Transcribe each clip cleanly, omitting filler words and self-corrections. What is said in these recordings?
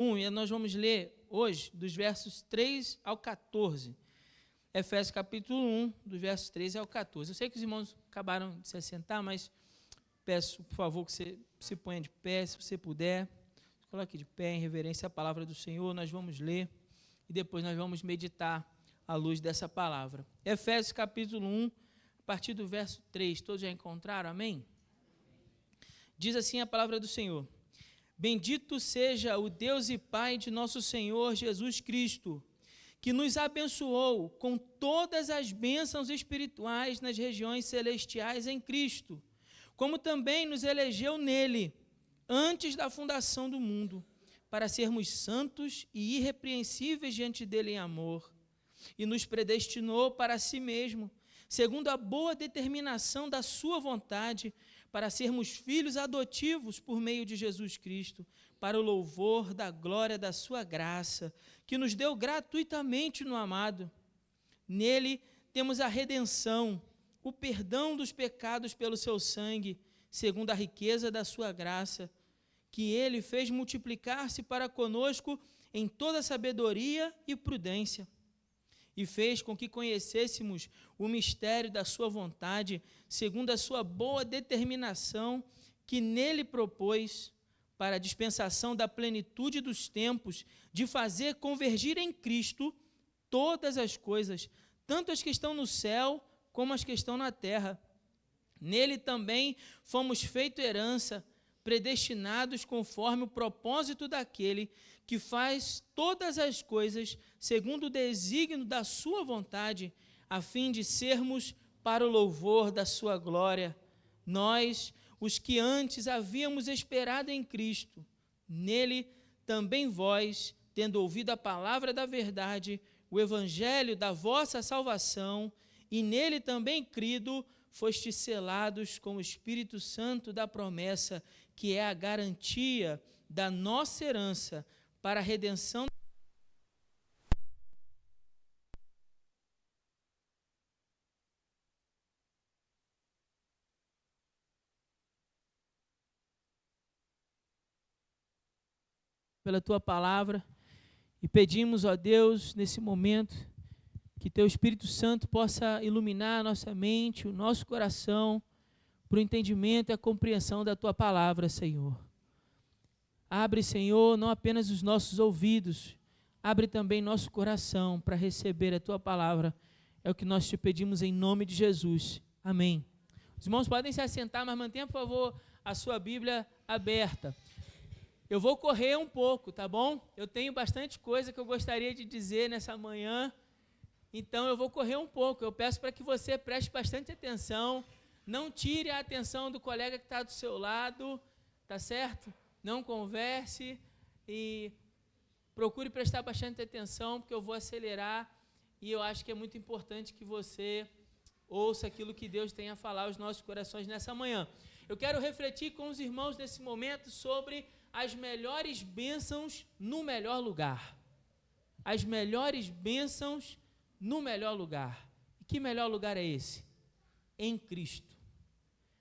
E nós vamos ler hoje dos versos 3 ao 14. Efésios capítulo 1, dos versos 13 ao 14. Eu sei que os irmãos acabaram de se assentar, mas peço, por favor, que você se ponha de pé, se você puder. Coloque de pé em reverência à palavra do Senhor. Nós vamos ler e depois nós vamos meditar à luz dessa palavra. Efésios capítulo 1, a partir do verso 3. Todos já encontraram? Amém? Diz assim a palavra do Senhor: Bendito seja o Deus e Pai de nosso Senhor Jesus Cristo, que nos abençoou com todas as bênçãos espirituais nas regiões celestiais em Cristo, como também nos elegeu nele, antes da fundação do mundo, para sermos santos e irrepreensíveis diante dele em amor, e nos predestinou para si mesmo, segundo a boa determinação da sua vontade, para sermos filhos adotivos por meio de Jesus Cristo, para o louvor da glória da sua graça, que nos deu gratuitamente no amado. Nele temos a redenção, o perdão dos pecados pelo seu sangue, segundo a riqueza da sua graça, que ele fez multiplicar-se para conosco em toda sabedoria e prudência, e fez com que conhecêssemos o mistério da sua vontade, segundo a sua boa determinação, que nele propôs, para a dispensação da plenitude dos tempos, de fazer convergir em Cristo todas as coisas, tanto as que estão no céu, como as que estão na terra. Nele também fomos feito herança, predestinados conforme o propósito daquele que faz todas as coisas segundo o desígnio da sua vontade, a fim de sermos para o louvor da sua glória. Nós, os que antes havíamos esperado em Cristo, nele também vós, tendo ouvido a palavra da verdade, o evangelho da vossa salvação, e nele também crido, fostes selados com o Espírito Santo da promessa, que é a garantia da nossa herança para a redenção pela tua palavra, e pedimos, ó Deus, nesse momento, que teu Espírito Santo possa iluminar a nossa mente, o nosso coração, para o entendimento e a compreensão da tua palavra, Senhor. Abre, Senhor, não apenas os nossos ouvidos, abre também nosso coração para receber a tua palavra. É o que nós te pedimos em nome de Jesus. Amém. Os irmãos podem se assentar, mas mantenha, por favor, a sua Bíblia aberta. Eu vou correr um pouco, tá bom? Eu tenho bastante coisa que eu gostaria de dizer nessa manhã, então eu vou correr um pouco. Eu peço para que você preste bastante atenção, não tire a atenção do colega que está do seu lado, tá certo? Não converse e procure prestar bastante atenção, porque eu vou acelerar e eu acho que é muito importante que você ouça aquilo que Deus tem a falar aos nossos corações nessa manhã. Eu quero refletir com os irmãos nesse momento sobre as melhores bênçãos no melhor lugar. As melhores bênçãos no melhor lugar. E que melhor lugar é esse? Em Cristo.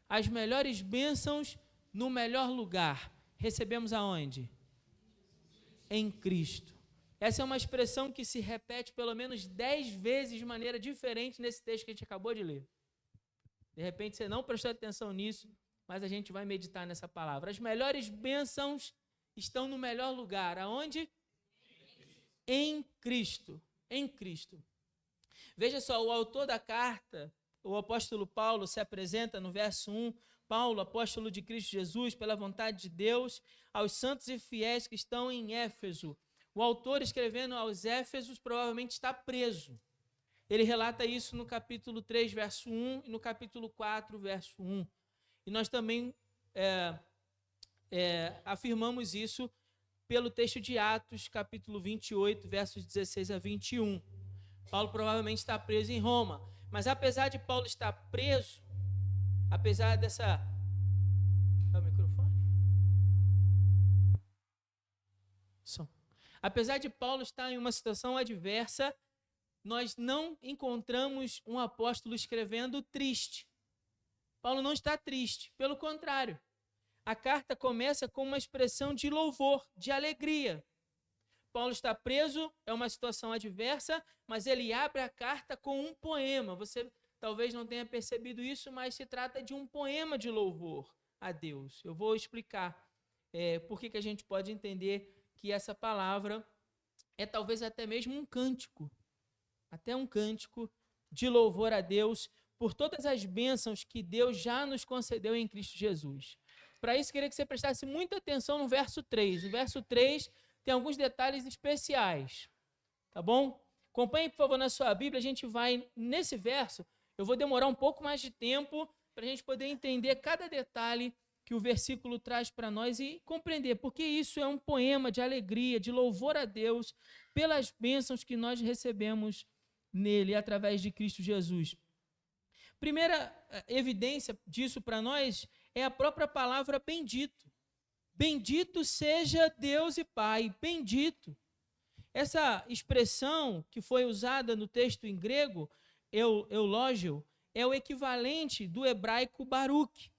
As melhores bênçãos no melhor lugar. Recebemos aonde? Em Cristo. Essa é uma expressão que se repete pelo menos 10 vezes de maneira diferente nesse texto que a gente acabou de ler. De repente você não prestou atenção nisso, mas a gente vai meditar nessa palavra. As melhores bênçãos estão no melhor lugar. Aonde? Em Cristo. Em Cristo. Veja só, o autor da carta, o apóstolo Paulo, se apresenta no verso 1, Paulo, apóstolo de Cristo Jesus, pela vontade de Deus, aos santos e fiéis que estão em Éfeso. O autor, escrevendo aos Éfesos, provavelmente está preso. Ele relata isso no capítulo 3, verso 1 e no capítulo 4, verso 1. E nós também afirmamos isso pelo texto de Atos, capítulo 28, versos 16 a 21. Paulo provavelmente está preso em Roma. Mas apesar de Paulo estar preso, apesar dessa... Dá o microfone? Som. Apesar de Paulo estar em uma situação adversa, nós não encontramos um apóstolo escrevendo triste. Paulo não está triste, pelo contrário. A carta começa com uma expressão de louvor, de alegria. Paulo está preso, é uma situação adversa, mas ele abre a carta com um poema. Você talvez não tenha percebido isso, mas se trata de um poema de louvor a Deus. Eu vou explicar por que a gente pode entender que essa palavra é talvez até mesmo um cântico, até um cântico de louvor a Deus por todas as bênçãos que Deus já nos concedeu em Cristo Jesus. Para isso, queria que você prestasse muita atenção no verso 3. O verso 3 tem alguns detalhes especiais, tá bom? Acompanhe, por favor, na sua Bíblia. A gente vai nesse verso. Eu vou demorar um pouco mais de tempo para a gente poder entender cada detalhe que o versículo traz para nós e compreender, porque isso é um poema de alegria, de louvor a Deus pelas bênçãos que nós recebemos nele, através de Cristo Jesus. Primeira evidência disso para nós é a própria palavra bendito. Bendito seja Deus e Pai, bendito. Essa expressão que foi usada no texto em grego, eulógio, é o equivalente do hebraico baruch.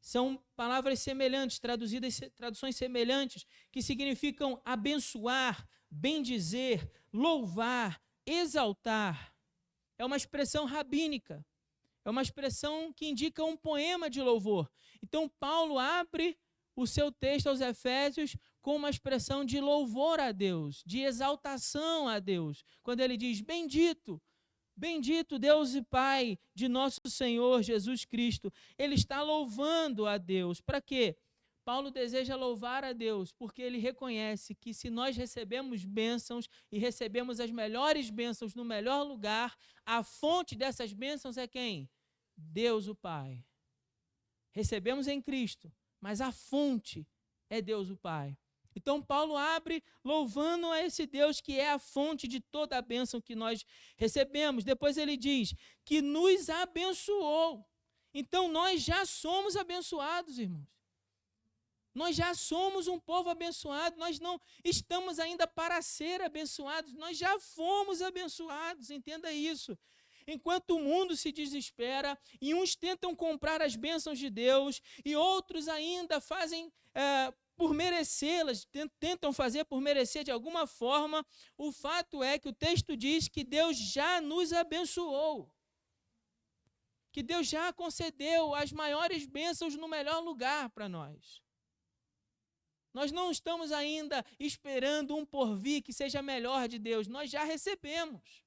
São palavras semelhantes, traduções semelhantes, que significam abençoar, bendizer, louvar, exaltar. É uma expressão rabínica, é uma expressão que indica um poema de louvor. Então, Paulo abre o seu texto aos Efésios com uma expressão de louvor a Deus, de exaltação a Deus, quando ele diz: bendito, bendito Deus e Pai de nosso Senhor Jesus Cristo. Ele está louvando a Deus. Para quê? Paulo deseja louvar a Deus porque ele reconhece que se nós recebemos bênçãos e recebemos as melhores bênçãos no melhor lugar, a fonte dessas bênçãos é quem? Deus o Pai. Recebemos em Cristo, mas a fonte é Deus o Pai. Então, Paulo abre louvando a esse Deus que é a fonte de toda a bênção que nós recebemos. Depois ele diz que nos abençoou. Então, nós já somos abençoados, irmãos. Nós já somos um povo abençoado. Nós não estamos ainda para ser abençoados. Nós já fomos abençoados, entenda isso. Enquanto o mundo se desespera e uns tentam comprar as bênçãos de Deus e outros ainda fazem por merecê-las, tentam fazer por merecer de alguma forma, o fato é que o texto diz que Deus já nos abençoou, que Deus já concedeu as maiores bênçãos no melhor lugar para nós. Nós não estamos ainda esperando um porvir que seja melhor de Deus, nós já recebemos.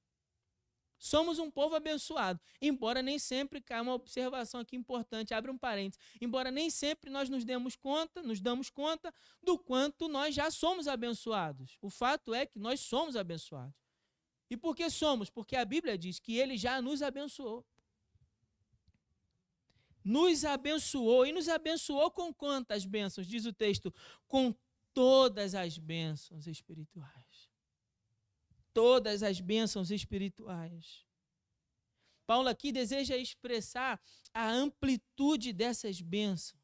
Somos um povo abençoado, embora nem sempre, cá uma observação aqui importante, abre um parênteses, embora nem sempre nós nos damos conta do quanto nós já somos abençoados. O fato é que nós somos abençoados. E por que somos? Porque a Bíblia diz que Ele já nos abençoou. Nos abençoou, e nos abençoou com quantas bênçãos? Diz o texto, com todas as bênçãos espirituais. Todas as bênçãos espirituais. Paulo aqui deseja expressar a amplitude dessas bênçãos.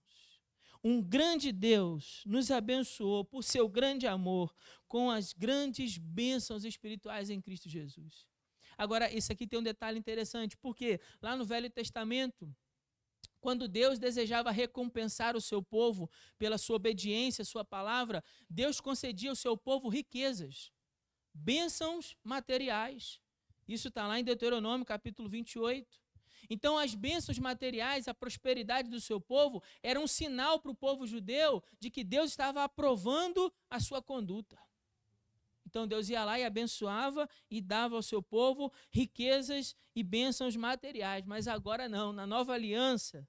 Um grande Deus nos abençoou por seu grande amor com as grandes bênçãos espirituais em Cristo Jesus. Agora, isso aqui tem um detalhe interessante, porque lá no Velho Testamento, quando Deus desejava recompensar o seu povo pela sua obediência, sua palavra, Deus concedia ao seu povo riquezas. Bênçãos materiais. Isso está lá em Deuteronômio, capítulo 28. Então, as bênçãos materiais, a prosperidade do seu povo, era um sinal para o povo judeu de que Deus estava aprovando a sua conduta. Então, Deus ia lá e abençoava e dava ao seu povo riquezas e bênçãos materiais. Mas agora não, na nova aliança,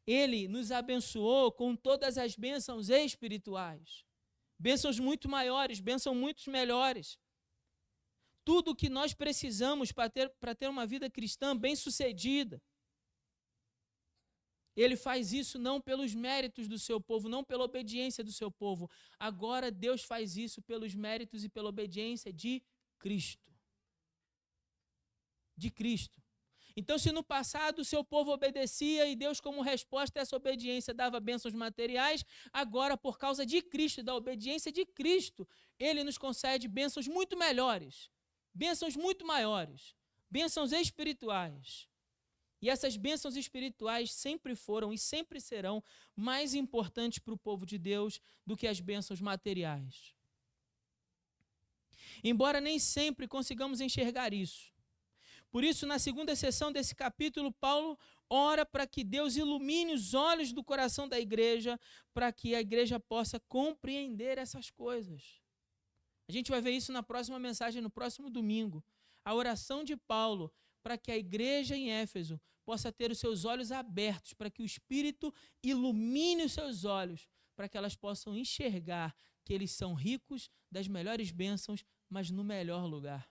Ele nos abençoou com todas as bênçãos espirituais. Bênçãos muito maiores, bênçãos muito melhores. Tudo o que nós precisamos para ter uma vida cristã bem-sucedida. Ele faz isso não pelos méritos do seu povo, não pela obediência do seu povo. Agora Deus faz isso pelos méritos e pela obediência de Cristo. De Cristo. Então, se no passado o seu povo obedecia e Deus, como resposta a essa obediência, dava bênçãos materiais, agora, por causa de Cristo e da obediência de Cristo, Ele nos concede bênçãos muito melhores, bênçãos muito maiores, bênçãos espirituais. E essas bênçãos espirituais sempre foram e sempre serão mais importantes para o povo de Deus do que as bênçãos materiais. embora nem sempre consigamos enxergar isso. Por isso, na segunda sessão desse capítulo, Paulo ora para que Deus ilumine os olhos do coração da igreja, para que a igreja possa compreender essas coisas. A gente vai ver isso na próxima mensagem, no próximo domingo. A oração de Paulo para que a igreja em Éfeso possa ter os seus olhos abertos, para que o Espírito ilumine os seus olhos, para que elas possam enxergar que eles são ricos das melhores bênçãos, mas no melhor lugar.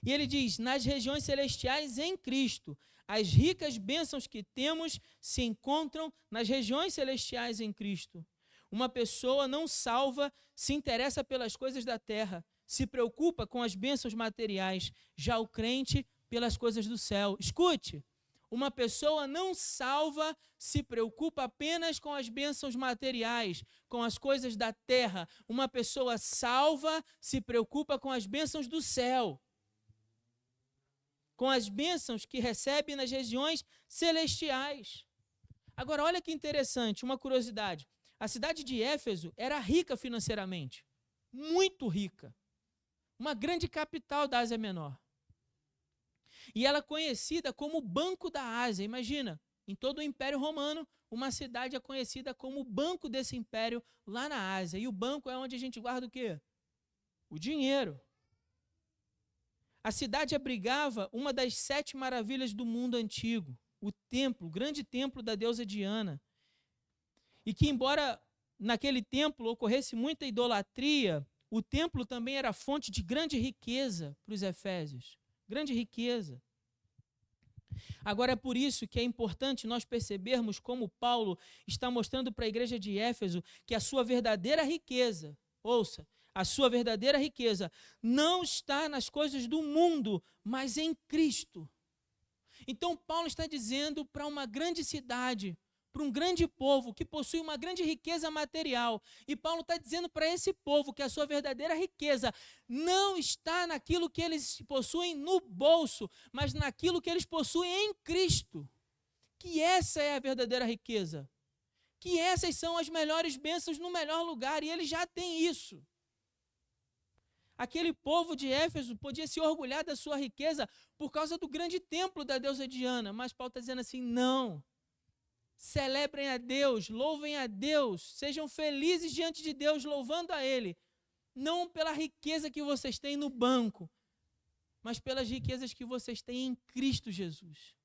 E ele diz, nas regiões celestiais em Cristo, as ricas bênçãos que temos se encontram nas regiões celestiais em Cristo. Uma pessoa não salva se interessa pelas coisas da terra, se preocupa com as bênçãos materiais, já o crente pelas coisas do céu. Escute, uma pessoa não salva se preocupa apenas com as bênçãos materiais, com as coisas da terra. Uma pessoa salva se preocupa com as bênçãos do céu, com as bênçãos que recebe nas regiões celestiais. Agora, olha que interessante, uma curiosidade. A cidade de Éfeso era rica financeiramente, muito rica. Uma grande capital da Ásia Menor. E ela é conhecida como o Banco da Ásia. Imagina, em todo o Império Romano, uma cidade é conhecida como o banco desse império lá na Ásia. E o banco é onde a gente guarda o quê? O dinheiro. A cidade abrigava uma das 7 maravilhas do mundo antigo, o templo, o grande templo da deusa Diana. E que, embora naquele templo ocorresse muita idolatria, o templo também era fonte de grande riqueza para os efésios. Grande riqueza. Agora, é por isso que é importante nós percebermos como Paulo está mostrando para a igreja de Éfeso que a sua verdadeira riqueza, ouça, a sua verdadeira riqueza não está nas coisas do mundo, mas em Cristo. Então, Paulo está dizendo para uma grande cidade, para um grande povo que possui uma grande riqueza material. E Paulo está dizendo para esse povo que a sua verdadeira riqueza não está naquilo que eles possuem no bolso, mas naquilo que eles possuem em Cristo. Que essa é a verdadeira riqueza. Que essas são as melhores bênçãos no melhor lugar, e eles já têm isso. Aquele povo de Éfeso podia se orgulhar da sua riqueza por causa do grande templo da deusa Diana, mas Paulo está dizendo assim, não. Celebrem a Deus, louvem a Deus, sejam felizes diante de Deus, louvando a Ele, não pela riqueza que vocês têm no banco, mas pelas riquezas que vocês têm em Cristo Jesus.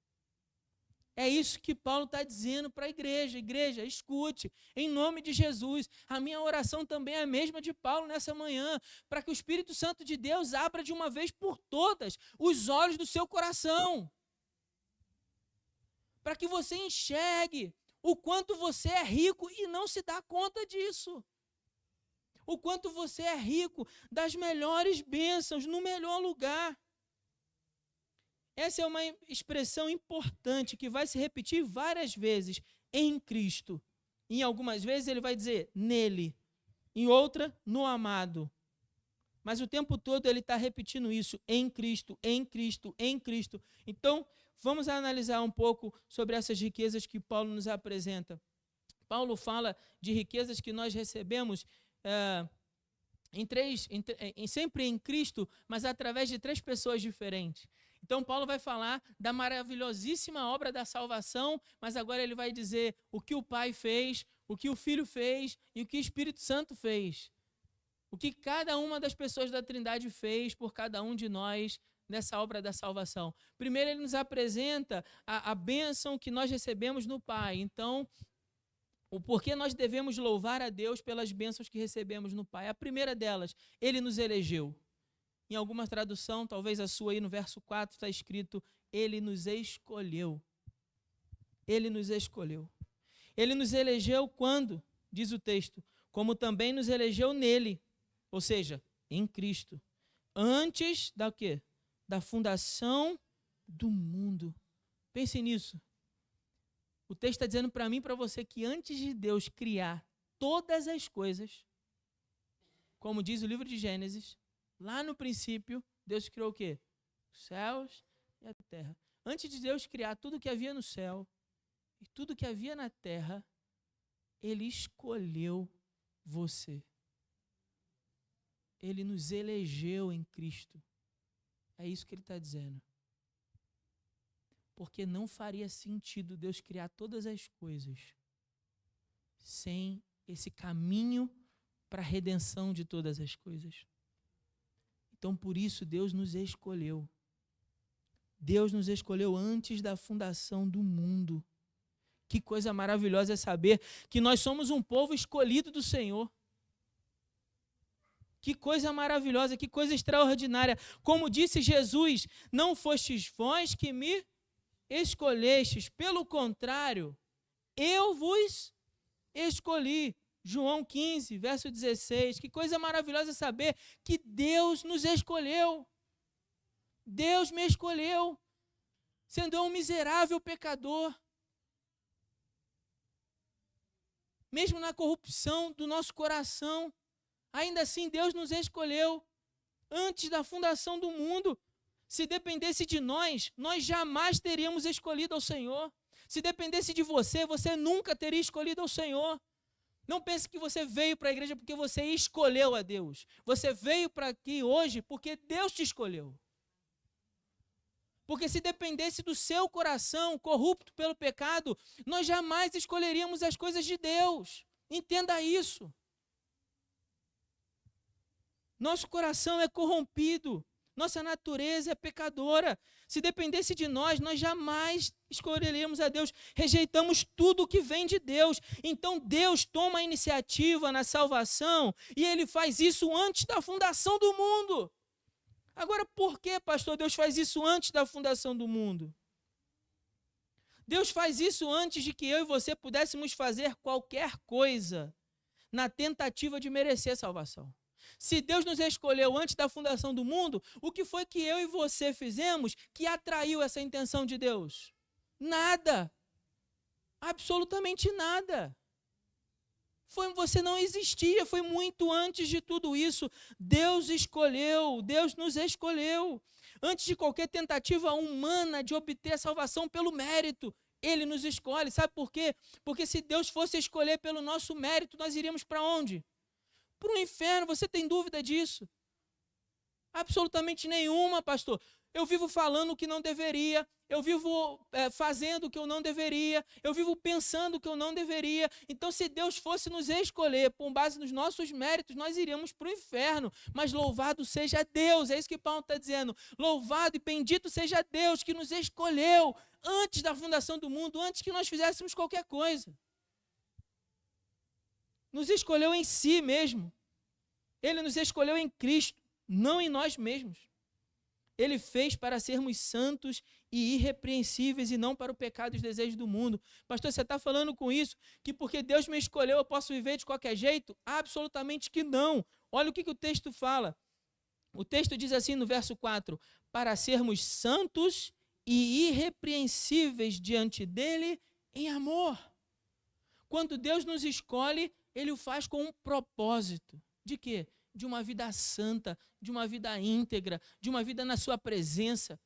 É isso que Paulo está dizendo para a igreja. Igreja, escute, em nome de Jesus. A minha oração também é a mesma de Paulo nessa manhã, para que o Espírito Santo de Deus abra de uma vez por todas os olhos do seu coração. Para que você enxergue o quanto você é rico e não se dá conta disso. O quanto você é rico das melhores bênçãos, no melhor lugar. Essa é uma expressão importante que vai se repetir várias vezes, em Cristo. Em algumas vezes ele vai dizer, nele. Em outra, no amado. Mas o tempo todo ele está repetindo isso, em Cristo, em Cristo, em Cristo. Então, vamos analisar um pouco sobre essas riquezas que Paulo nos apresenta. Paulo fala de riquezas que nós recebemos sempre em Cristo, mas através de 3 pessoas diferentes. Então, Paulo vai falar da maravilhosíssima obra da salvação, mas agora ele vai dizer o que o Pai fez, o que o Filho fez e o que o Espírito Santo fez. O que cada uma das pessoas da Trindade fez por cada um de nós nessa obra da salvação. Primeiro, ele nos apresenta a bênção que nós recebemos no Pai. Então, o porquê nós devemos louvar a Deus pelas bênçãos que recebemos no Pai. A primeira delas, ele nos elegeu. Em alguma tradução, talvez a sua aí no verso 4, está escrito, ele nos escolheu. Ele nos escolheu. Ele nos elegeu quando, diz o texto, como também nos elegeu nele, ou seja, em Cristo. Antes da quê? Da fundação do mundo. Pense nisso. O texto está dizendo para mim e para você que antes de Deus criar todas as coisas, como diz o livro de Gênesis, lá no princípio, Deus criou o quê? Os céus e a terra. Antes de Deus criar tudo que havia no céu e tudo que havia na terra, Ele escolheu você. Ele nos elegeu em Cristo. É isso que ele está dizendo. Porque não faria sentido Deus criar todas as coisas sem esse caminho para a redenção de todas as coisas. Então, por isso, Deus nos escolheu. Deus nos escolheu antes da fundação do mundo. Que coisa maravilhosa é saber que nós somos um povo escolhido do Senhor. Que coisa maravilhosa, que coisa extraordinária. Como disse Jesus, não fostes vós que me escolhestes, pelo contrário, eu vos escolhi. João 15, verso 16. Que coisa maravilhosa saber que Deus nos escolheu. Deus me escolheu, sendo eu um miserável pecador. Mesmo na corrupção do nosso coração, ainda assim Deus nos escolheu antes da fundação do mundo. Se dependesse de nós, nós jamais teríamos escolhido ao Senhor. Se dependesse de você, você nunca teria escolhido ao Senhor. Não pense que você veio para a igreja porque você escolheu a Deus. Você veio para aqui hoje porque Deus te escolheu. Porque se dependesse do seu coração corrupto pelo pecado, nós jamais escolheríamos as coisas de Deus. Entenda isso. Nosso coração é corrompido. Nossa natureza é pecadora. Se dependesse de nós, nós jamais escolheríamos a Deus. Rejeitamos tudo o que vem de Deus. Então Deus toma a iniciativa na salvação e Ele faz isso antes da fundação do mundo. Agora, por que, pastor, Deus faz isso antes da fundação do mundo? Deus faz isso antes de que eu e você pudéssemos fazer qualquer coisa na tentativa de merecer a salvação. Se Deus nos escolheu antes da fundação do mundo, o que foi que eu e você fizemos que atraiu essa intenção de Deus? Nada. Absolutamente nada. Você não existia, foi muito antes de tudo isso. Deus escolheu, Deus nos escolheu. Antes de qualquer tentativa humana de obter a salvação pelo mérito, Ele nos escolhe. Sabe por quê? Porque se Deus fosse escolher pelo nosso mérito, nós iríamos para onde? Para o inferno. Você tem dúvida disso? Absolutamente nenhuma, pastor. Eu vivo falando o que não deveria, eu vivo fazendo o que eu não deveria, eu vivo pensando o que eu não deveria. Então, se Deus fosse nos escolher com base nos nossos méritos, nós iríamos para o inferno. Mas louvado seja Deus, é isso que Paulo está dizendo. Louvado e bendito seja Deus que nos escolheu antes da fundação do mundo, antes que nós fizéssemos qualquer coisa. Nos escolheu em si mesmo. Ele nos escolheu em Cristo, não em nós mesmos. Ele fez para sermos santos e irrepreensíveis e não para o pecado e os desejos do mundo. Pastor, você está falando com isso que porque Deus me escolheu eu posso viver de qualquer jeito? Absolutamente que não. Olha o que o texto fala. O texto diz assim no verso 4, para sermos santos e irrepreensíveis diante dele em amor. Quando Deus nos escolhe, Ele o faz com um propósito. De quê? De uma vida santa, de uma vida íntegra, de uma vida na sua presença,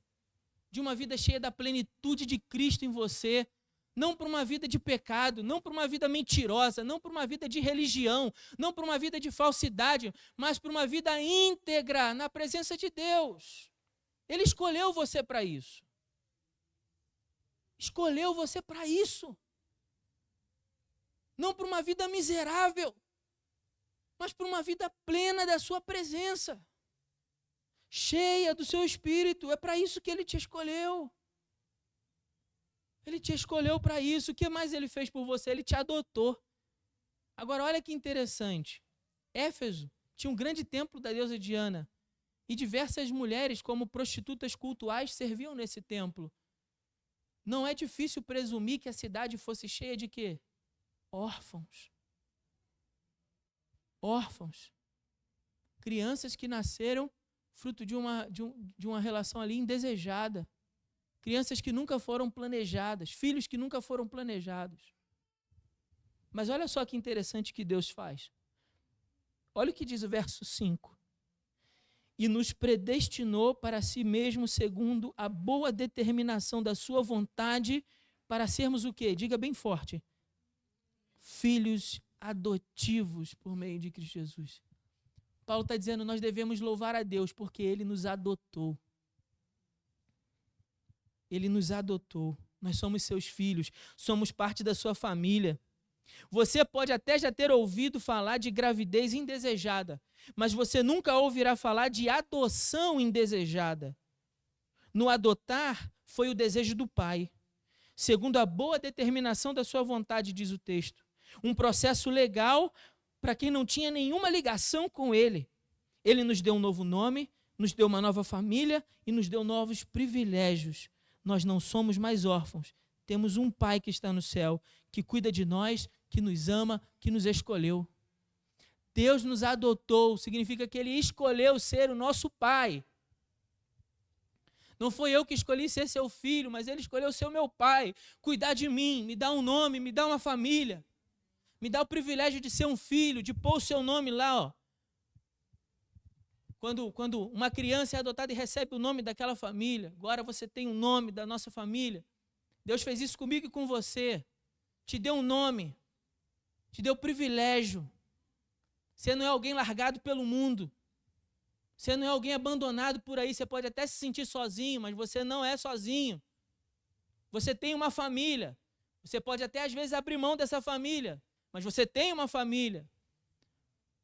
de uma vida cheia da plenitude de Cristo em você, não para uma vida de pecado, não para uma vida mentirosa, não para uma vida de religião, não para uma vida de falsidade, mas para uma vida íntegra na presença de Deus. Ele escolheu você para isso. Escolheu você para isso. Não para uma vida miserável, mas para uma vida plena da sua presença, cheia do seu Espírito. É para isso que Ele te escolheu. Ele te escolheu para isso. O que mais Ele fez por você? Ele te adotou. Agora, olha que interessante. Éfeso tinha um grande templo da deusa Diana e diversas mulheres, como prostitutas cultuais, serviam nesse templo. Não é difícil presumir que a cidade fosse cheia de quê? Órfãos. Órfãos, crianças que nasceram fruto de uma relação ali indesejada, crianças que nunca foram planejadas, filhos que nunca foram planejados. Mas olha só que interessante que Deus faz. Olha o que diz o verso 5. E nos predestinou para si mesmo segundo a boa determinação da sua vontade, para sermos o quê? Diga bem forte. Filhos adotivos por meio de Cristo Jesus. Paulo está dizendo, nós devemos louvar a Deus porque Ele nos adotou. Ele nos adotou. Nós somos seus filhos, somos parte da sua família. Você pode até já ter ouvido falar de gravidez indesejada, mas você nunca ouvirá falar de adoção indesejada. No adotar, foi o desejo do Pai, segundo a boa determinação da sua vontade, diz o texto. Um processo legal para quem não tinha nenhuma ligação com Ele. Ele nos deu um novo nome, nos deu uma nova família e nos deu novos privilégios. Nós não somos mais órfãos. Temos um Pai que está no céu, que cuida de nós, que nos ama, que nos escolheu. Deus nos adotou, significa que Ele escolheu ser o nosso Pai. Não foi eu que escolhi ser seu filho, mas Ele escolheu ser o meu Pai, cuidar de mim, me dar um nome, me dar uma família, me dar o privilégio de ser um filho, de pôr o seu nome lá, ó. Quando uma criança é adotada e recebe o nome daquela família, agora você tem o nome da nossa família. Deus fez isso comigo e com você. Te deu um nome, te deu privilégio. Você não é alguém largado pelo mundo. Você não é alguém abandonado por aí. Você pode até se sentir sozinho, mas você não é sozinho. Você tem uma família. Você pode até às vezes abrir mão dessa família, mas você tem uma família.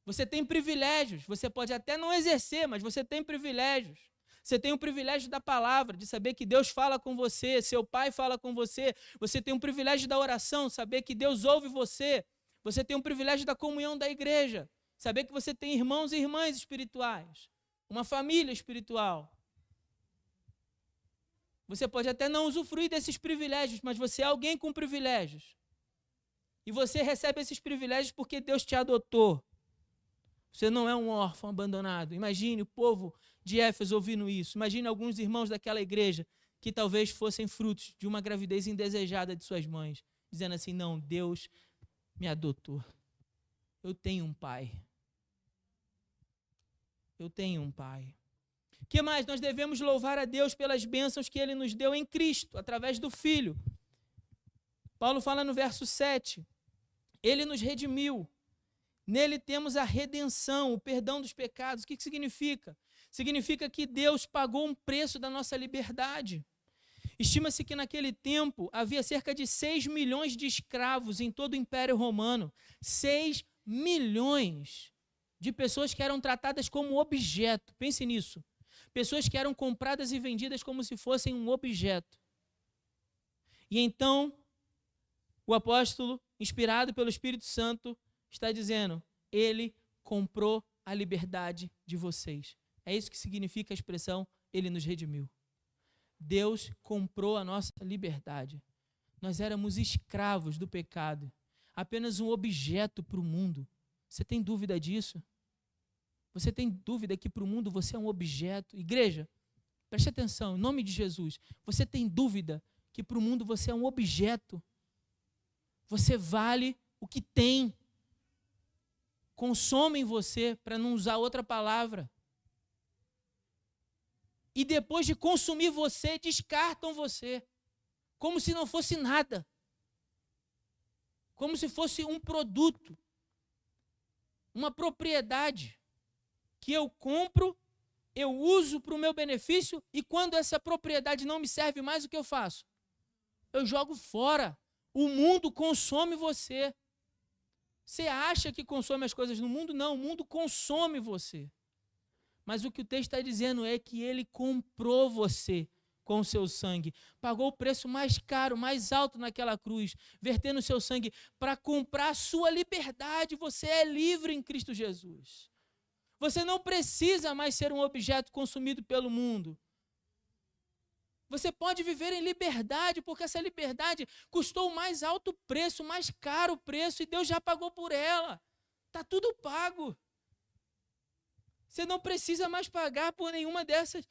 Você tem privilégios. Você pode até não exercer, mas você tem privilégios. Você tem o privilégio da palavra, de saber que Deus fala com você, seu Pai fala com você. Você tem o privilégio da oração, saber que Deus ouve você. Você tem o privilégio da comunhão da igreja, saber que você tem irmãos e irmãs espirituais, uma família espiritual. Você pode até não usufruir desses privilégios, mas você é alguém com privilégios. E você recebe esses privilégios porque Deus te adotou. Você não é um órfão abandonado. Imagine o povo de Éfeso ouvindo isso. Imagine alguns irmãos daquela igreja que talvez fossem frutos de uma gravidez indesejada de suas mães, dizendo assim, não, Deus me adotou. Eu tenho um pai. Eu tenho um pai. O que mais? Nós devemos louvar a Deus pelas bênçãos que Ele nos deu em Cristo, através do Filho. Paulo fala no verso 7, Ele nos redimiu. Nele temos a redenção, o perdão dos pecados. O que significa? Significa que Deus pagou um preço da nossa liberdade. Estima-se que naquele tempo havia cerca de 6 milhões de escravos em todo o Império Romano. 6 milhões de pessoas que eram tratadas como objeto. Pense nisso. Pessoas que eram compradas e vendidas como se fossem um objeto. E então, o apóstolo, inspirado pelo Espírito Santo, está dizendo, Ele comprou a liberdade de vocês. É isso que significa a expressão, Ele nos redimiu. Deus comprou a nossa liberdade. Nós éramos escravos do pecado, apenas um objeto para o mundo. Você tem dúvida disso? Você tem dúvida que para o mundo você é um objeto? Igreja, preste atenção, em nome de Jesus. Você tem dúvida que para o mundo você é um objeto? Você vale o que tem. Consomem você, para não usar outra palavra. E depois de consumir você, descartam você. Como se não fosse nada. Como se fosse um produto. Uma propriedade. Que eu compro, eu uso para o meu benefício, e quando essa propriedade não me serve mais, o que eu faço? Eu jogo fora. O mundo consome você. Você acha que consome as coisas no mundo? Não, o mundo consome você. Mas o que o texto está dizendo é que Ele comprou você com o seu sangue. Pagou o preço mais caro, mais alto naquela cruz, vertendo o seu sangue para comprar a sua liberdade. Você é livre em Cristo Jesus. Você não precisa mais ser um objeto consumido pelo mundo. Você pode viver em liberdade, porque essa liberdade custou o mais alto preço, o mais caro preço, e Deus já pagou por ela. Está tudo pago. Você não precisa mais pagar por nenhuma dessas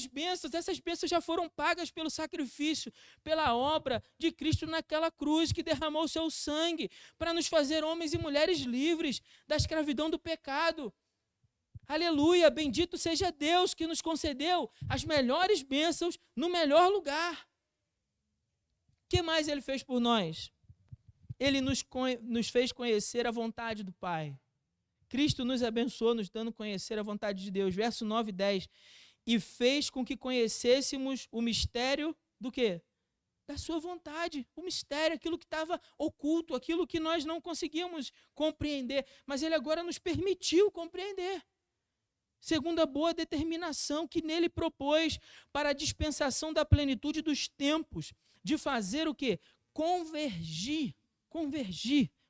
bênçãos. Essas bênçãos já foram pagas pelo sacrifício, pela obra de Cristo naquela cruz, que derramou o seu sangue para nos fazer homens e mulheres livres da escravidão do pecado. Aleluia, bendito seja Deus que nos concedeu as melhores bênçãos no melhor lugar. O que mais Ele fez por nós? Ele nos fez conhecer a vontade do Pai. Cristo nos abençoou, nos dando a conhecer a vontade de Deus. Verso 9 e 10. E fez com que conhecêssemos o mistério do quê? Da sua vontade. O mistério, aquilo que estava oculto, aquilo que nós não conseguíamos compreender. Mas ele agora nos permitiu compreender. Segundo a boa determinação que nele propôs para a dispensação da plenitude dos tempos, de fazer o quê? Convergir.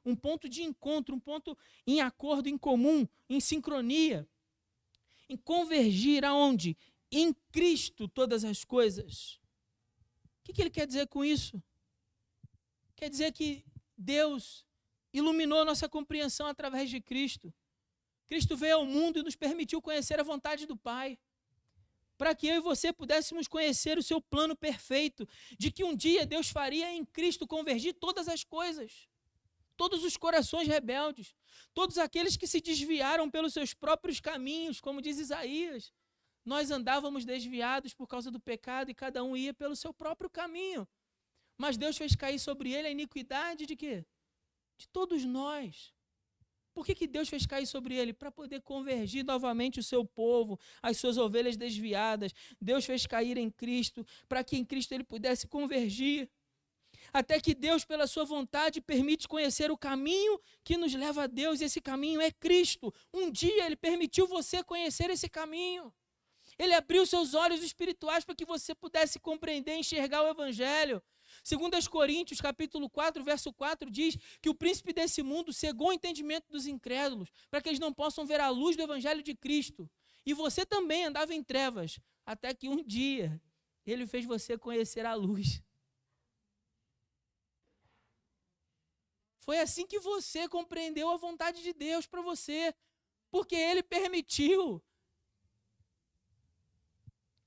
Um ponto de encontro, um ponto em acordo, em comum, em sincronia. Em convergir aonde? Em Cristo todas as coisas. O que ele quer dizer com isso? Quer dizer que Deus iluminou nossa compreensão através de Cristo. Cristo veio ao mundo e nos permitiu conhecer a vontade do Pai, para que eu e você pudéssemos conhecer o seu plano perfeito, de que um dia Deus faria em Cristo convergir todas as coisas, todos os corações rebeldes, todos aqueles que se desviaram pelos seus próprios caminhos, como diz Isaías. Nós andávamos desviados por causa do pecado e cada um ia pelo seu próprio caminho. Mas Deus fez cair sobre ele a iniquidade de quê? De todos nós. Por que Deus fez cair sobre ele? Para poder convergir novamente o seu povo, as suas ovelhas desviadas. Deus fez cair em Cristo, para que em Cristo ele pudesse convergir. Até que Deus, pela sua vontade, permite conhecer o caminho que nos leva a Deus. E esse caminho é Cristo. Um dia ele permitiu você conhecer esse caminho. Ele abriu seus olhos espirituais para que você pudesse compreender, enxergar o Evangelho. Segundo as Coríntios, capítulo 4, verso 4, diz que o príncipe desse mundo cegou o entendimento dos incrédulos, para que eles não possam ver a luz do Evangelho de Cristo. E você também andava em trevas, até que um dia ele fez você conhecer a luz. Foi assim que você compreendeu a vontade de Deus para você, porque ele permitiu.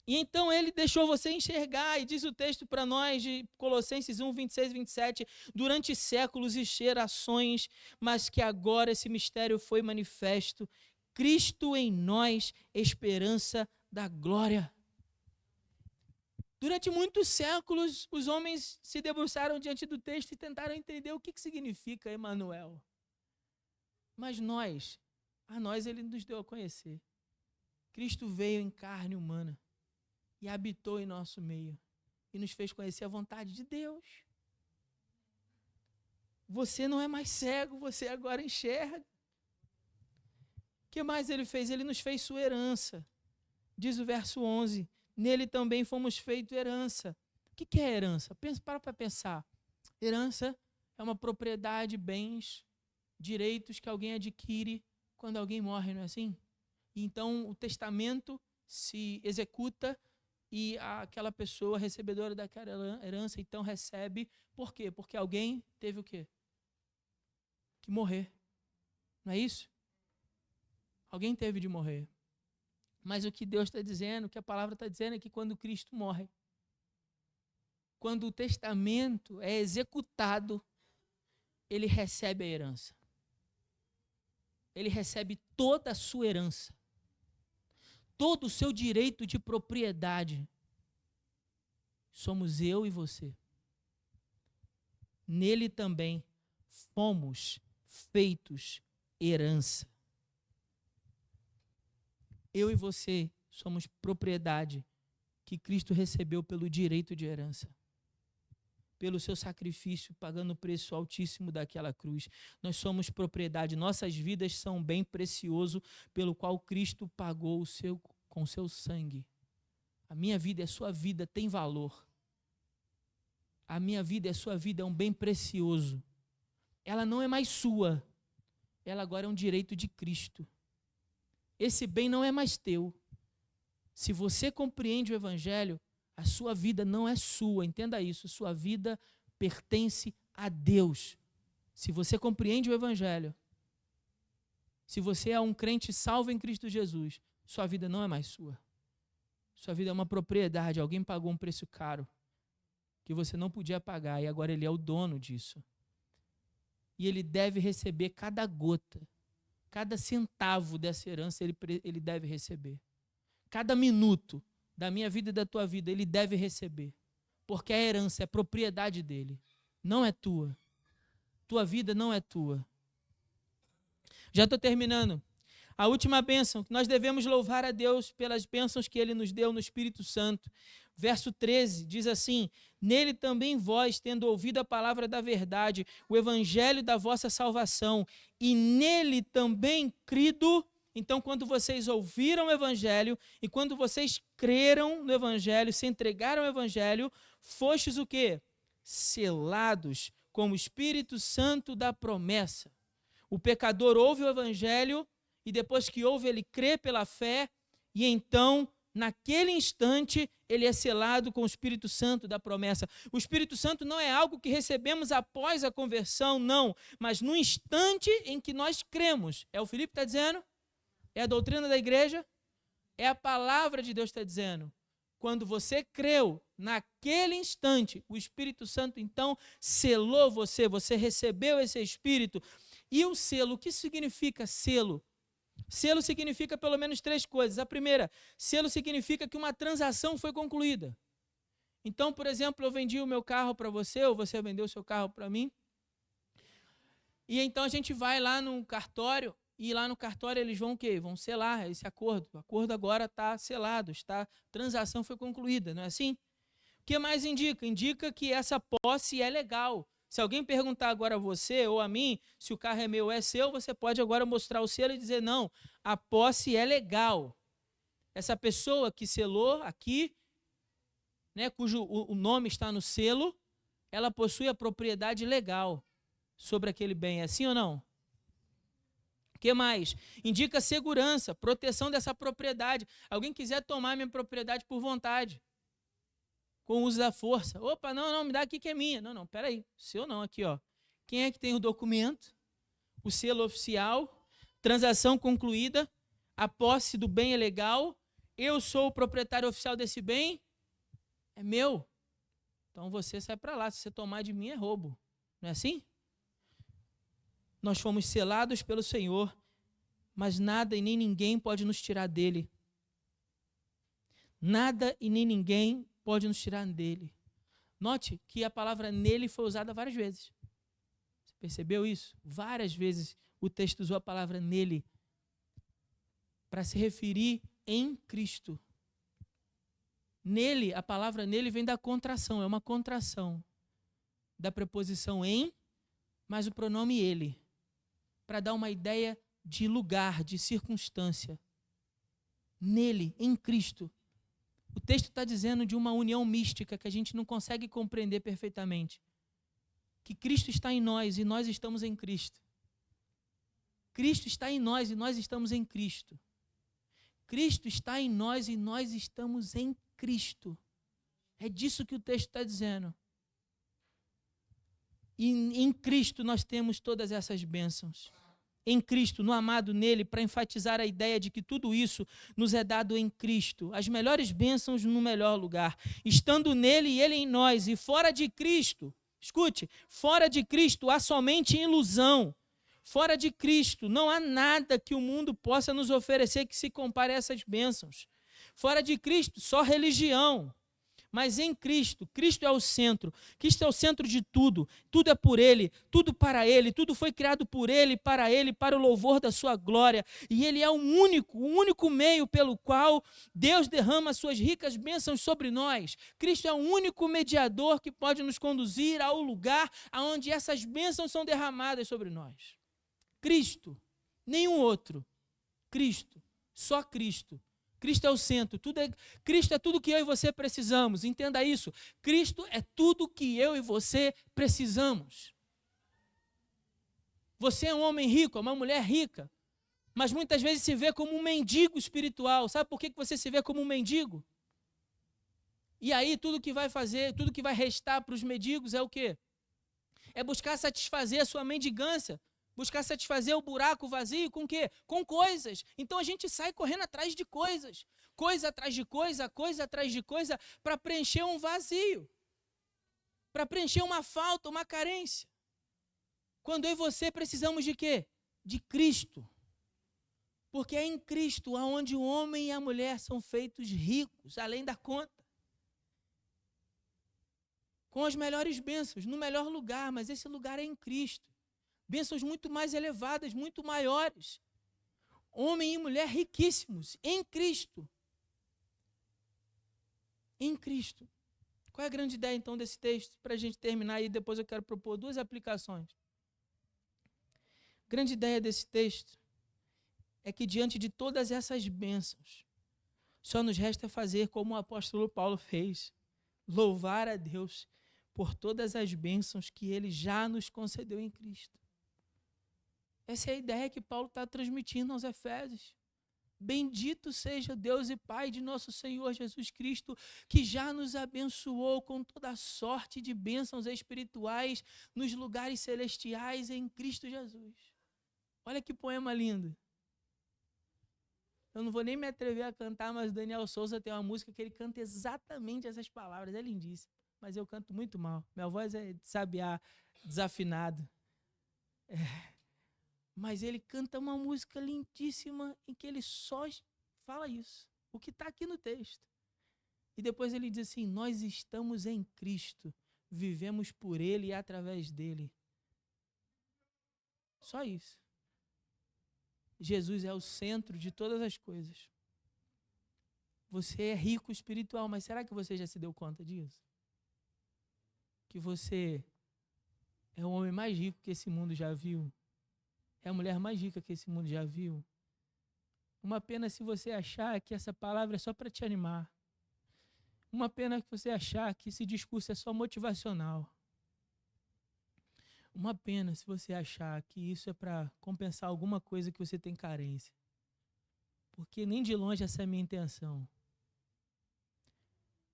E então ele deixou você enxergar, e diz o texto para nós de Colossenses 1, 26 e 27, durante séculos e gerações, mas que agora esse mistério foi manifesto, Cristo em nós, esperança da glória. Durante muitos séculos, os homens se debruçaram diante do texto e tentaram entender o que significa Emanuel. Mas a nós ele nos deu a conhecer. Cristo veio em carne humana e habitou em nosso meio, e nos fez conhecer a vontade de Deus. Você não é mais cego, você agora enxerga. O que mais ele fez? Ele nos fez sua herança. Diz o verso 11, nele também fomos feito herança. O que é herança? Para pensar. Herança é uma propriedade, bens, direitos que alguém adquire quando alguém morre, não é assim? E então o testamento se executa e aquela pessoa recebedora daquela herança, então recebe. Por quê? Porque alguém teve o quê? Que morrer. Não é isso? Alguém teve de morrer. Mas o que Deus está dizendo, o que a palavra está dizendo é que quando Cristo morre, quando o testamento é executado, ele recebe a herança. Ele recebe toda a sua herança. Todo o seu direito de propriedade. Somos eu e você. Nele também fomos feitos herança. Eu e você somos propriedade que Cristo recebeu pelo direito de herança. Pelo seu sacrifício, pagando o preço altíssimo daquela cruz. Nós somos propriedade, nossas vidas são um bem precioso, pelo qual Cristo pagou com o seu sangue. A minha vida e a sua vida tem valor. A minha vida e a sua vida é um bem precioso. Ela não é mais sua, ela agora é um direito de Cristo. Esse bem não é mais teu. Se você compreende o Evangelho, a sua vida não é sua, entenda isso, sua vida pertence a Deus. Se você compreende o Evangelho, se você é um crente salvo em Cristo Jesus, sua vida não é mais sua. Sua vida é uma propriedade, alguém pagou um preço caro, que você não podia pagar, e agora ele é o dono disso. E ele deve receber cada gota, cada centavo dessa herança ele deve receber. Cada minuto da minha vida e da tua vida, ele deve receber. Porque a herança é propriedade dele, não é tua. Tua vida não é tua. Já estou terminando. A última bênção, nós devemos louvar a Deus pelas bênçãos que Ele nos deu no Espírito Santo. Verso 13 diz assim: nele também vós, tendo ouvido a palavra da verdade, o evangelho da vossa salvação, e nele também crido. Então, quando vocês ouviram o evangelho e quando vocês creram no evangelho, se entregaram ao evangelho, fostes o quê? Selados com o Espírito Santo da promessa. O pecador ouve o evangelho e depois que ouve, ele crê pela fé e então, naquele instante, ele é selado com o Espírito Santo da promessa. O Espírito Santo não é algo que recebemos após a conversão, não, mas no instante em que nós cremos. É o Filipe que está dizendo? É a doutrina da igreja? É a palavra de Deus que está dizendo. Quando você creu, naquele instante, o Espírito Santo, então, selou você, você recebeu esse Espírito. E o selo, o que significa selo? Selo significa pelo menos 3 coisas. A primeira, selo significa que uma transação foi concluída. Então, por exemplo, eu vendi o meu carro para você, ou você vendeu o seu carro para mim. E então a gente vai lá no cartório, e lá no cartório eles vão o quê? Vão selar esse acordo. O acordo agora está selado, a transação foi concluída, não é assim? O que mais indica? Indica que essa posse é legal. Se alguém perguntar agora a você ou a mim se o carro é meu ou é seu, você pode agora mostrar o selo e dizer, não, a posse é legal. Essa pessoa que selou aqui, né, cujo o nome está no selo, ela possui a propriedade legal sobre aquele bem. É assim ou não? O que mais? Indica segurança, proteção dessa propriedade. Alguém quiser tomar minha propriedade por vontade, com o uso da força. Opa, não, me dá aqui que é minha. Não, peraí, seu não, aqui, ó. Quem é que tem o documento? O selo oficial, transação concluída, a posse do bem é legal, eu sou o proprietário oficial desse bem, é meu. Então você sai para lá, se você tomar de mim é roubo. Não é assim? Nós fomos selados pelo Senhor, mas nada e nem ninguém pode nos tirar dele. Nada e nem ninguém pode nos tirar dele. Note que a palavra nele foi usada várias vezes. Você percebeu isso? Várias vezes o texto usou a palavra nele para se referir em Cristo. Nele, a palavra nele vem da contração, é uma contração da preposição em, mas o pronome ele, para dar uma ideia de lugar, de circunstância. Nele, em Cristo. O texto está dizendo de uma união mística que a gente não consegue compreender perfeitamente. Que Cristo está em nós e nós estamos em Cristo. Cristo está em nós e nós estamos em Cristo. Cristo está em nós e nós estamos em Cristo. É disso que o texto está dizendo. E em Cristo nós temos todas essas bênçãos. Em Cristo, no amado nele, para enfatizar a ideia de que tudo isso nos é dado em Cristo. As melhores bênçãos no melhor lugar. Estando nele e ele em nós. E fora de Cristo, escute, fora de Cristo há somente ilusão. Fora de Cristo não há nada que o mundo possa nos oferecer que se compare a essas bênçãos. Fora de Cristo, só religião. Mas em Cristo, Cristo é o centro. Cristo é o centro de tudo. Tudo é por Ele, tudo para Ele. Tudo foi criado por Ele, para o louvor da sua glória. E Ele é o único meio pelo qual Deus derrama as suas ricas bênçãos sobre nós. Cristo é o único mediador que pode nos conduzir ao lugar onde essas bênçãos são derramadas sobre nós. Cristo, nenhum outro. Cristo, só Cristo. Cristo é o centro, Cristo é tudo que eu e você precisamos, entenda isso. Cristo é tudo que eu e você precisamos. Você é um homem rico, é uma mulher rica, mas muitas vezes se vê como um mendigo espiritual. Sabe por que você se vê como um mendigo? E aí tudo que vai fazer, tudo que vai restar para os mendigos é o quê? É buscar satisfazer a sua mendigância. Buscar satisfazer o buraco vazio com o quê? Com coisas. Então a gente sai correndo atrás de coisas. Coisa atrás de coisa, coisa atrás de coisa, para preencher um vazio. Para preencher uma falta, uma carência. Quando eu e você precisamos de quê? De Cristo. Porque é em Cristo onde o homem e a mulher são feitos ricos, além da conta. Com as melhores bênçãos, no melhor lugar, mas esse lugar é em Cristo. bênçãos muito mais elevadas, muito maiores. Homem e mulher riquíssimos em Cristo. Em Cristo. Qual é a grande ideia, então, desse texto? Para a gente terminar e depois eu quero propor 2 aplicações. A grande ideia desse texto é que diante de todas essas bênçãos, só nos resta fazer como o apóstolo Paulo fez, louvar a Deus por todas as bênçãos que Ele já nos concedeu em Cristo. Essa é a ideia que Paulo está transmitindo aos Efésios. Bendito seja Deus e Pai de nosso Senhor Jesus Cristo, que já nos abençoou com toda sorte de bênçãos espirituais nos lugares celestiais em Cristo Jesus. Olha que poema lindo. Eu não vou nem me atrever a cantar, mas o Daniel Souza tem uma música que ele canta exatamente essas palavras. É lindíssimo, mas eu canto muito mal. Minha voz é de sabiá, desafinado. Mas ele canta uma música lindíssima em que ele só fala isso, o que está aqui no texto. E depois ele diz assim, nós estamos em Cristo, vivemos por Ele e através dEle. Só isso. Jesus é o centro de todas as coisas. Você é rico espiritual, mas será que você já se deu conta disso? Que você é o homem mais rico que esse mundo já viu? É a mulher mais rica que esse mundo já viu? Uma pena se você achar que essa palavra é só para te animar. Uma pena que você achar que esse discurso é só motivacional. Uma pena se você achar que isso é para compensar alguma coisa que você tem carência. Porque nem de longe essa é a minha intenção.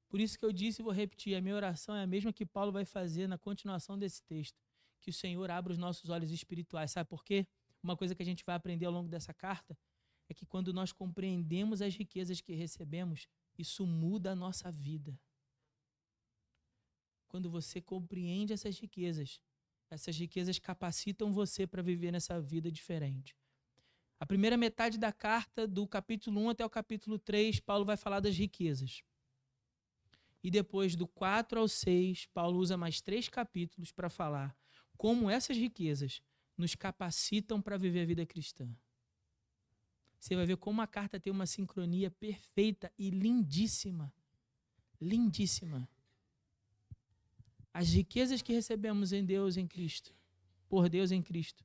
Por isso que eu disse e vou repetir, a minha oração é a mesma que Paulo vai fazer na continuação desse texto. Que o Senhor abra os nossos olhos espirituais. Sabe por quê? Uma coisa que a gente vai aprender ao longo dessa carta é que quando nós compreendemos as riquezas que recebemos, isso muda a nossa vida. Quando você compreende essas riquezas capacitam você para viver nessa vida diferente. A primeira metade da carta, do capítulo 1 até o capítulo 3, Paulo vai falar das riquezas. E depois, do 4 ao 6, Paulo usa mais 3 capítulos para falar como essas riquezas nos capacitam para viver a vida cristã. Você vai ver como a carta tem uma sincronia perfeita e lindíssima. Lindíssima. As riquezas que recebemos em Deus, em Cristo, por Deus em Cristo,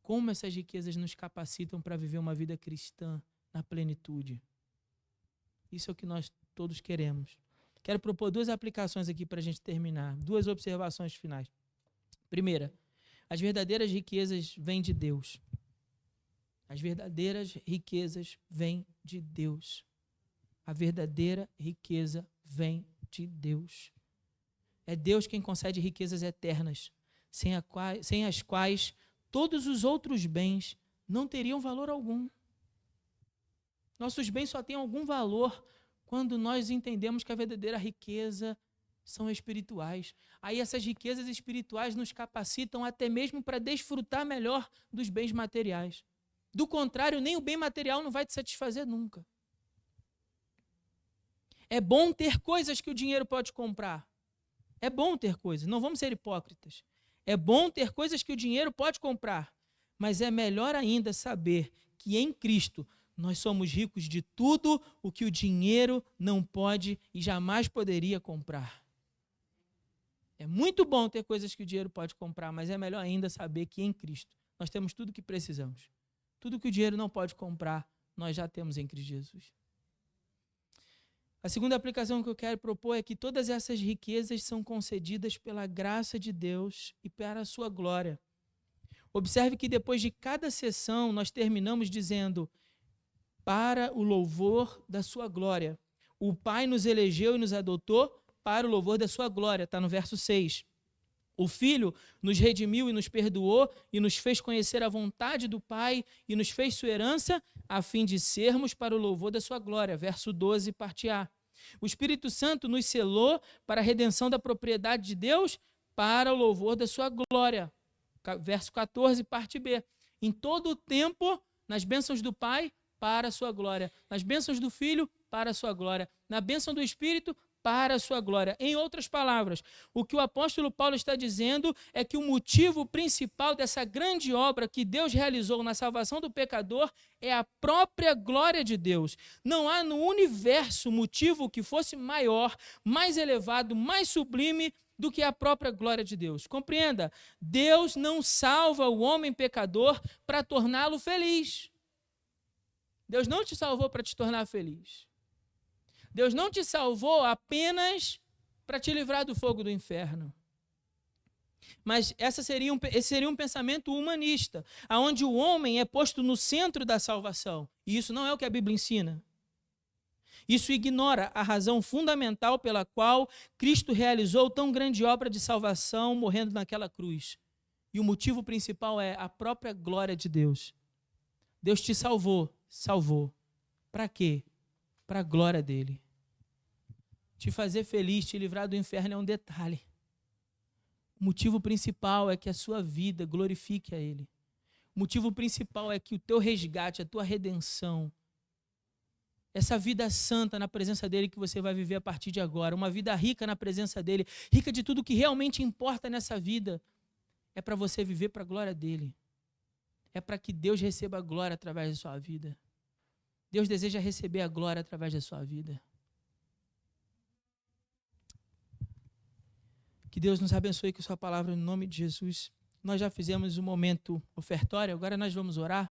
como essas riquezas nos capacitam para viver uma vida cristã na plenitude. Isso é o que nós todos queremos. Quero propor 2 aplicações aqui para a gente terminar, 2 observações finais. Primeira, as verdadeiras riquezas vêm de Deus. As verdadeiras riquezas vêm de Deus. A verdadeira riqueza vem de Deus. É Deus quem concede riquezas eternas, sem as quais todos os outros bens não teriam valor algum. Nossos bens só têm algum valor quando nós entendemos que a verdadeira riqueza são espirituais. Aí essas riquezas espirituais nos capacitam até mesmo para desfrutar melhor dos bens materiais. Do contrário, nem o bem material não vai te satisfazer nunca. É bom ter coisas que o dinheiro pode comprar. É bom ter coisas, não vamos ser hipócritas. É bom ter coisas que o dinheiro pode comprar, mas é melhor ainda saber que em Cristo nós somos ricos de tudo o que o dinheiro não pode e jamais poderia comprar. É muito bom ter coisas que o dinheiro pode comprar, mas é melhor ainda saber que em Cristo nós temos tudo o que precisamos. Tudo que o dinheiro não pode comprar, nós já temos em Cristo Jesus. A segunda aplicação que eu quero propor é que todas essas riquezas são concedidas pela graça de Deus e para a sua glória. Observe que depois de cada sessão nós terminamos dizendo: para o louvor da sua glória. O Pai nos elegeu e nos adotou para o louvor da sua glória, está no verso 6. O Filho nos redimiu e nos perdoou e nos fez conhecer a vontade do Pai e nos fez sua herança a fim de sermos para o louvor da sua glória, verso 12, parte A. O Espírito Santo nos selou para a redenção da propriedade de Deus para o louvor da sua glória, verso 14, parte B. Em todo o tempo, nas bênçãos do Pai, para a sua glória. Nas bênçãos do Filho, para a sua glória. Na bênção do Espírito, para a sua glória. Em outras palavras, o que o apóstolo Paulo está dizendo é que o motivo principal dessa grande obra que Deus realizou na salvação do pecador é a própria glória de Deus. Não há no universo motivo que fosse maior, mais elevado, mais sublime do que a própria glória de Deus. Compreenda, Deus não salva o homem pecador para torná-lo feliz. Deus não te salvou para te tornar feliz. Deus não te salvou apenas para te livrar do fogo do inferno. Mas esse seria um pensamento humanista, onde o homem é posto no centro da salvação. E isso não é o que a Bíblia ensina. Isso ignora a razão fundamental pela qual Cristo realizou tão grande obra de salvação morrendo naquela cruz. E o motivo principal é a própria glória de Deus. Deus te salvou. Para quê? Para a glória dele. Te fazer feliz, te livrar do inferno é um detalhe. O motivo principal é que a sua vida glorifique a ele. O motivo principal é que o teu resgate, a tua redenção, essa vida santa na presença dele que você vai viver a partir de agora, uma vida rica na presença dele, rica de tudo que realmente importa nessa vida, é para você viver para a glória dele. É para que Deus receba a glória através da sua vida. Deus deseja receber a glória através da sua vida. Que Deus nos abençoe com sua palavra no nome de Jesus. Nós já fizemos o momento ofertório, agora nós vamos orar.